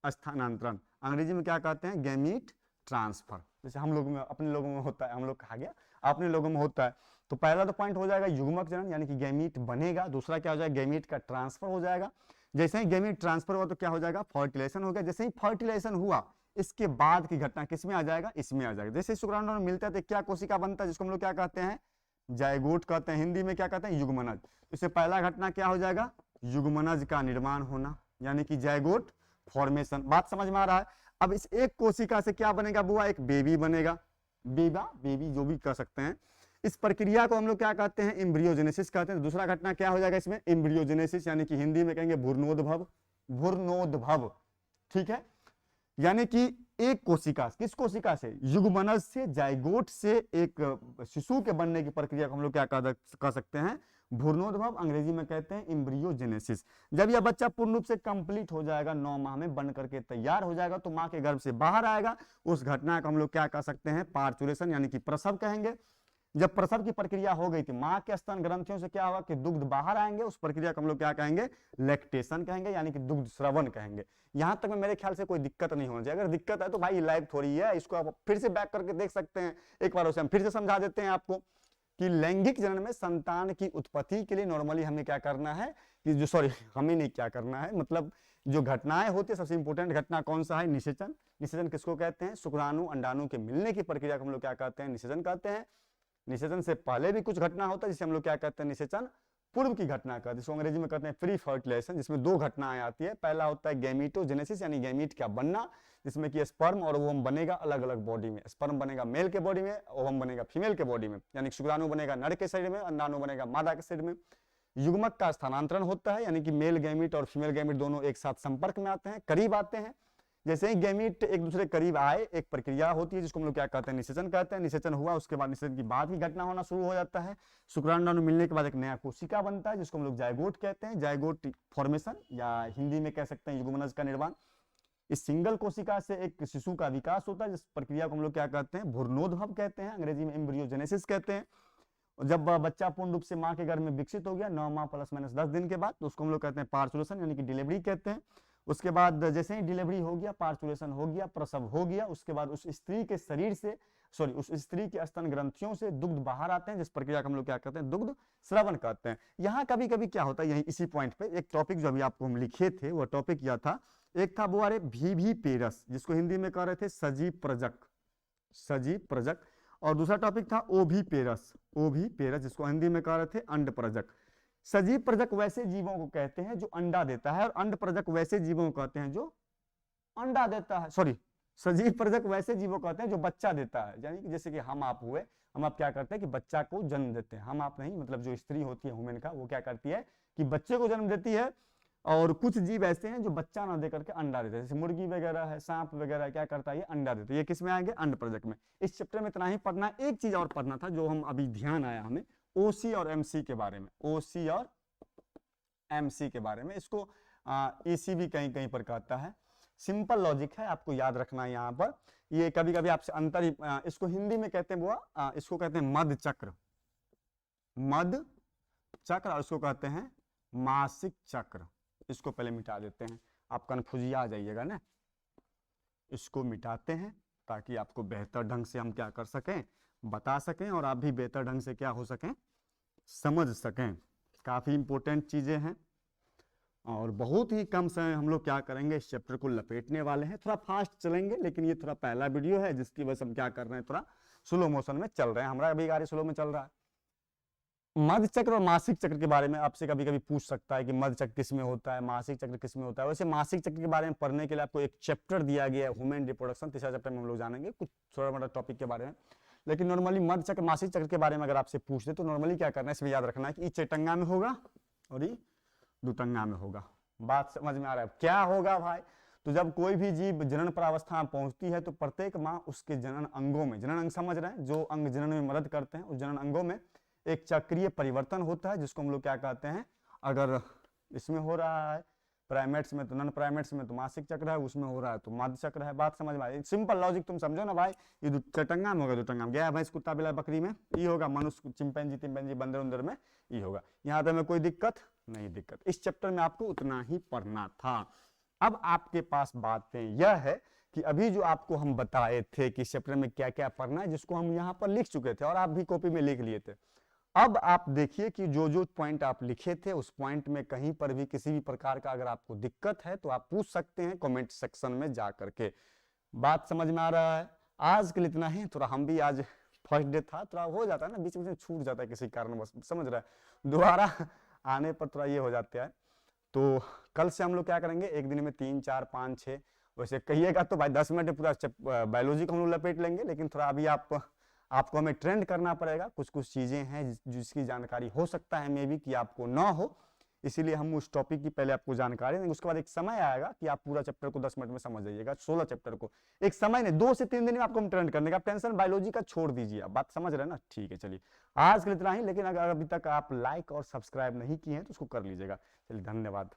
स्थानांतरण। अंग्रेजी में क्या कहते हैं? Gamete transfer. जैसे हम लोग में, अपने लोगों में होता है, हम लोग कहा गया अपने लोगों में होता है। तो पहला तो पॉइंट हो जाएगा युग्मक जनन, यानी कि गैमीट बनेगा। दूसरा क्या हो जाएगा, गैमीट का ट्रांसफर हो जाएगा। जैसे ही गैमीट ट्रांसफर हुआ तो क्या हो जाएगा, फर्टिलाइजेशन हो गया। जैसे ही फर्टिलाइजेशन हुआ इसके बाद की घटना किस में आ जाएगा, इसमें आ जाएगा। जैसे शुक्राणु मिलता है तो क्या कोशिका बनता है, जिसको हम लोग क्या कहते हैं, जायगोट कहते हैं, हिंदी में क्या कहते हैं, युग्मनज। इससे पहला घटना क्या हो जाएगा, युग्मनज का निर्माण होना, यानी कि जायगोट फॉर्मेशन। बात समझ में आ रहा है। अब इस एक कोशिका से क्या बनेगा बुआ, एक बेबी बनेगा, बेबी जो भी कह सकते हैं। इस प्रक्रिया को हम लोग क्या कहते हैं, एम्ब्रियोजेनेसिस कहते हैं। दूसरा घटना क्या हो जाएगा इसमें, एम्ब्रियोजेनेसिस, यानी कि हिंदी में कहेंगे भ्रूणोद्भव, भ्रूणोद्भव, ठीक है। यानी कि एक कोशिका, किस कोशिका से, युग्मनज से, जायगोट से एक शिशु के बनने की प्रक्रिया को हम लोग क्या कह सकते हैं, भ्रूणोद्भव, अंग्रेजी में कहते हैं एम्ब्रियोजेनेसिस। जब यह बच्चा पूर्ण रूप से कंप्लीट हो जाएगा, 9 माह में बन करके तैयार हो जाएगा, तो मां के गर्भ से बाहर आएगा, उस घटना को हम लोग क्या कह सकते हैं, पार्चुलेशन, यानी कि प्रसव कहेंगे। जब प्रसव की प्रक्रिया हो गई थी, मां के स्तन ग्रंथियों से क्या होगा कि दुग्ध बाहर आएंगे, उस प्रक्रिया को हम लोग क्या कहेंगे, लैक्टेशन कहेंगे, यानी कि दुग्ध स्रवण कहेंगे। यहां तक में मेरे ख्याल से कोई दिक्कत नहीं होनी चाहिए। अगर दिक्कत है तो भाई लाइव थोड़ी है, इसको आप फिर से बैक करके देख सकते हैं, एक बार उसे हम फिर से समझा देते हैं आपको कि लैंगिक जनन में संतान की उत्पत्ति के लिए नॉर्मली हमें क्या करना है कि जो हमें नहीं क्या करना है, मतलब जो घटनाएं होती है, सबसे इंपॉर्टेंट घटना कौन सा है, निषेचन। निषेचन किसको कहते हैं, शुक्राणु अंडाणु के मिलने की प्रक्रिया को हम लोग क्या कहते हैं, निषेचन कहते हैं। निषेचन से पहले भी कुछ घटना होता है जिसे हम लोग क्या कहते हैं, निषेचन पूर्व की घटना कहते हैं, जिसको अंग्रेजी में कहते हैं प्री फर्टिलाइजेशन, जिसमें 2 घटनाएं आती है। पहला होता है गैमीटोजेनेसिस, यानी गैमीट का बनना, जिसमें कि स्पर्म और ओवम बनेगा अलग अलग बॉडी में। स्पर्म बनेगा मेल के बॉडी में, ओवम बनेगा फीमेल के बॉडी में, यानी शुक्राणु बनेगा नर के शरीर में, अंडाणु बनेगा मादा के शरीर में। युग्मक का स्थानांतरण होता है, यानी कि मेल गैमीट और फीमेल गैमीट दोनों एक साथ संपर्क में आते हैं, करीब आते हैं। जैसे ही गैमीट एक दूसरे करीब आए, एक प्रक्रिया होती है जिसको हम लोग क्या कहते हैं, निषेचन कहते हैं। निषेचन हुआ, उसके बाद निषेचन की बाद की घटना होना शुरू हो जाता है। शुक्राणु मिलने के बाद एक नया कोशिका बनता है, जिसको हम लोग जायगोट कहते हैं, जायगोट फॉर्मेशन, या हिंदी में कह सकते हैं युग्मनज का निर्माण। इस सिंगल कोशिका से एक शिशु का विकास होता है, जिस प्रक्रिया को हम लोग क्या कहते हैं, भ्रूणोद्भव कहते हैं, अंग्रेजी में एम्ब्रियोजेनेसिस कहते हैं। जब बच्चा पूर्ण रूप से मां के गर्भ में विकसित हो गया, 9 माह प्लस माइनस 10 दिन के बाद, तो उसको हम लोग कहते हैं पार्चुलेशन, यानी कि डिलीवरी कहते हैं। उसके बाद जैसे ही डिलीवरी हो गया, पार्चुलेशन हो गया, प्रसव हो गया, उसके बाद उस स्त्री के शरीर से उस स्त्री के स्तन ग्रंथियों से दुग्ध बाहर आते हैं, जिस प्रक्रिया को हम लोग क्या कहते हैं, दुग्ध स्रवण कहते हैं। यहाँ कभी कभी क्या होता है, यही इसी पॉइंट पे एक टॉपिक जो अभी आपको हम लिखे थे, वो टॉपिक यह था, एक था वो भी पेरस, जिसको हिंदी में कह रहे थे सजीव प्रजक, सजीव प्रजक, और दूसरा टॉपिक था ओभी पेरस, जिसको हिंदी में कह रहे थे अंड प्रजक। सजीव प्रजक वैसे जीवों को कहते हैं जो अंडा देता है, और अंड प्रजक वैसे जीवों को कहते हैं जो अंडा देता है, सजीव प्रजक वैसे जीवों को कहते हैं जो बच्चा देता है। यानी कि जैसे कि हम आप हुए, हम आप क्या करते हैं कि बच्चा को जन्म देते हैं, हम आप नहीं, मतलब जो स्त्री होती है वुमेन का, वो क्या करती है कि बच्चे को जन्म देती है। और कुछ जीव ऐसे हैं जो बच्चा ना दे करके अंडा देते हैं, जैसे मुर्गी वगैरह है, सांप वगैरह क्या करता है, ये अंडा देते हैं। ये किस में आएंगे, अंड प्रजक में। इस चैप्टर में इतना ही पढ़ना। एक चीज और पढ़ना था जो हम अभी ध्यान आया हमें, ओसी और एमसी के बारे में, ओसी और एमसी के बारे में। इसको ईसी भी कहीं कहीं पर कहता है। सिंपल लॉजिक है, आपको याद रखना है यहाँ पर। ये कभी कभी आपसे अंतर इसको हिंदी में कहते हैं बुआ, इसको कहते हैं मध चक्र, मध चक्र, और इसको कहते हैं मासिक चक्र। इसको पहले मिटा देते हैं, आप कन्फ्यूजिया आ जाइएगा ना। इसको मिटाते हैं ताकि आपको बेहतर ढंग से हम क्या कर सकें, बता सकें, और आप भी बेहतर ढंग से क्या हो सकें, समझ सकें। काफी इंपॉर्टेंट चीजें हैं, और बहुत ही कम समय हम लोग क्या करेंगे, इस चैप्टर को लपेटने वाले हैं। थोड़ा फास्ट चलेंगे, लेकिन ये थोड़ा पहला वीडियो है, जिसकी वजह से हम क्या कर रहे हैं, थोड़ा स्लो मोशन में चल रहे हैं। हमारा अभी गाड़ी स्लो में चल रहा है। मध चक्र और मासिक चक्र के बारे में आपसे कभी कभी पूछ सकता है कि मध चक्र किस में होता है, मासिक चक्र किस में होता है। वैसे मासिक चक्र के बारे में पढ़ने के लिए आपको एक चैप्टर दिया गया है, ह्यूमन रिप्रोडक्शन। तीसरा चैप्टर में हम लोग जानेंगे कुछ थोड़ा मोटा टॉपिक के बारे में। लेकिन नॉर्मली मध चक्र मासिक चक्र के बारे में अगर आपसे पूछ दे तो नॉर्मली क्या करना है, इसमें याद रखना है कि ये चेटंगा में होगा और ये दुतंगा में होगा। बात समझ में आ रहा है, क्या होगा भाई। तो जब कोई भी जीव जनन प्रावस्था में पहुंचती है, तो प्रत्येक माह उसके जनन अंगों में, जनन अंग समझ रहे हैं, जो अंग जनन में मदद करते हैं, उस जनन अंगों में एक चक्रीय परिवर्तन होता है, जिसको हम लोग क्या कहते हैं, अगर इसमें हो रहा है प्राइमेट्स में तो नन प्राइमेट्स में तो मासिक चक्र है, उसमें हो रहा है तो मध चक्र है। बात समझ में आई, सिंपल लॉजिक तुम समझो ना भाई। ये चटंगा में होगा, दुतंगा में, गया भैंस कुत्ता बिल्ला बकरी में ये होगा, मनुष्य चिंपैंजी बंदर उंदर में ये होगा। यहाँ पे में कोई दिक्कत नहीं, दिक्कत इस चैप्टर में आपको उतना ही पढ़ना था। अब आपके पास बातें यह है कि अभी जो आपको हम बताए थे कि चैप्टर में क्या क्या पढ़ना है, जिसको हम यहाँ पर लिख चुके थे और आप भी कॉपी में लिख लिए थे, अब आप देखिए कि जो जो पॉइंट आप लिखे थे उस पॉइंट में कहीं पर भी किसी भी प्रकार का अगर आपको दिक्कत है तो आप पूछ सकते हैं कमेंट सेक्शन में जा करके। बात समझ में आ रहा है? आज के लिए इतना ही। थोड़ा हम भी आज फर्स्ट डे था, थोड़ा हो जाता है ना, बीच में छूट जाता है किसी कारण, बस समझ रहा है, दोबारा आने पर थोड़ा ये हो जाता है। तो कल से हम लोग क्या करेंगे, एक दिन में 3 4 5 6, वैसे कहिएगा तो भाई 10 मिनट में पूरा बायोलॉजी को हम लोग लपेट लेंगे, लेकिन थोड़ा अभी आपको हमें ट्रेंड करना पड़ेगा। कुछ कुछ चीज़ें हैं जिसकी जानकारी हो सकता है मे बी कि आपको ना हो, इसीलिए हम उस टॉपिक की पहले आपको जानकारी देंगे। उसके बाद एक समय आएगा कि आप पूरा चैप्टर को 10 मिनट में समझ जाइएगा, 16 चैप्टर को। एक समय नहीं, 2 से 3 दिन में आपको हम ट्रेंड करने का। आप टेंशन बायोलॉजी का छोड़ दीजिए, आप बात समझ रहे हैं ना? ठीक है, चलिए आज के लिए इतना ही। लेकिन अगर अभी तक आप लाइक और सब्सक्राइब नहीं किए हैं तो उसको कर लीजिएगा। चलिए, धन्यवाद।